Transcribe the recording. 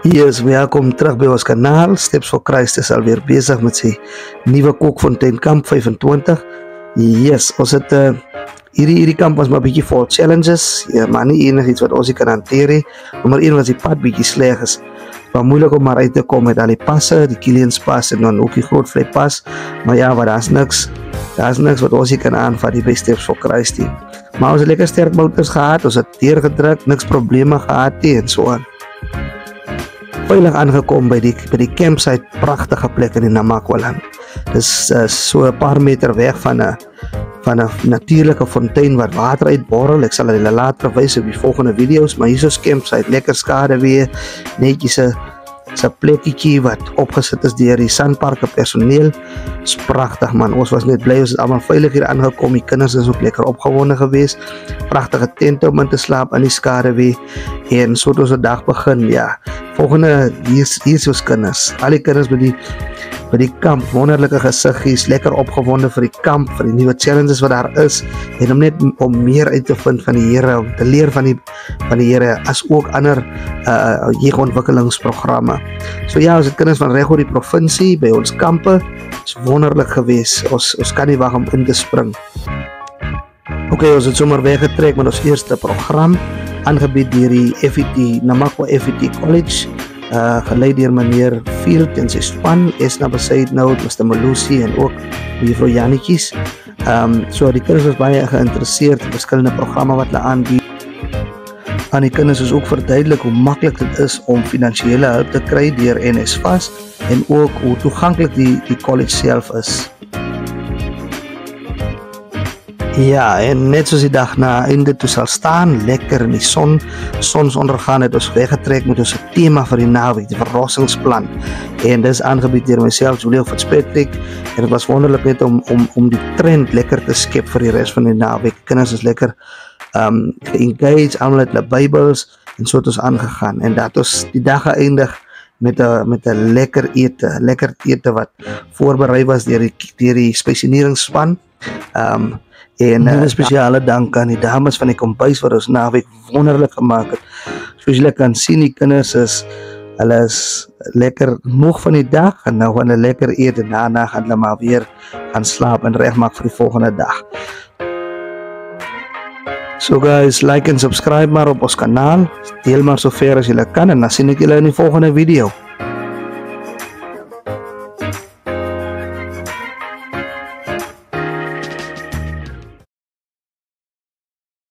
Yes, welkom terug by ons kanaal. Steps for Christ is alweer bezig met sy nuwe Kookfontein Kamp 25. Yes, ons het hierdie kamp was maar 'n bietjie vol challenges, ja, maar nie enigiets wat ons nie kan hanteer nie. Nommer 1 was die pad bietjie sleg is. Maar moeilik om maar uit te kom met al die passe, die Kilians pas en dan ook die Grootvlei pas. Maar ja, wat daar's niks wat ons nie kan aanvat die by Steps for Christ nie. Maar ons het lekker sterk motors gehad, ons het deurgedruk, niks probleme gehad nie en so aan. Veilig aangekom by die campsite, pragtige plek in die Namakwa-land. Dis so 'n paar meter weg van 'n natuurlike fontein waar water uitborrel. Ek sal julle later wys op die volgende video's, maar hier is campsite, lekker skade weer, netjies 'n plekkie wat opgesit is deur die Sanparke personeel. Dis pragtig man, ons was net bly ons het almal veilig hier aangekom. Die kinders is ook lekker opgewonde geweest. Pragtige tente om in te slaap in die skade weer. En so het ons 'n dag begin, ja. Volgende hier is ons kinders. Al die kinders by die kamp, wonderlike gesiggies, lekker opgewonde vir die kamp, vir die nuwe challenges wat daar is en om net om meer uit te vind van die Here, om te leer van die Here, as ook ander jeugontwikkelingsprogramme. So ja, ons het kinders van reg oor die provinsie by ons kampe. Is wonderlik geweest. Ons kan nie wag om in te spring. Okay, ons het sommer weggetrek met ons eerste program, aangebied deur die FET, Namakwa FET College, geleid deur meneer Field en sy span, Esna Besaidnout, Mr. Malusi en ook juffrou Jannetjies. So die kinders was baie geïnteresseerd in verskillende programme wat hulle aanbied. Aan die kinders is ook verduidelik hoe maklik dit is om finansiële hulp te kry deur NSFAS en ook hoe toeganklik die college self is. Ja, en net soos die dag na einde toe sal staan, lekker in die sonsondergang het ons weggetrek met ons tema vir die naweek, die verrassingsplan. En dis aangebied deur myself, Julio Fitzpatrick, en dit was wonderlik net om die trend lekker te skep vir die res van die naweek. Kinders is lekker geengage, almal het hulle Bybels en so het ons aangegaan. En dat ons die dag geëindig met 'n lekker ete wat voorberei was deur die spesialeringsspan. En 'n spesiale dank aan die dames van die kombuis wat ons naweek wonderlik gemaak het. Soos julle kan sien, die kinders is lekker moeg van die dag en nou gaan hulle lekker eet en daarna gaan hulle maar weer gaan slaap en regmaak vir die volgende dag. So guys, like en subscribe maar op ons kanaal. Deel maar sover as julle kan en dan sien ek julle in die volgende video.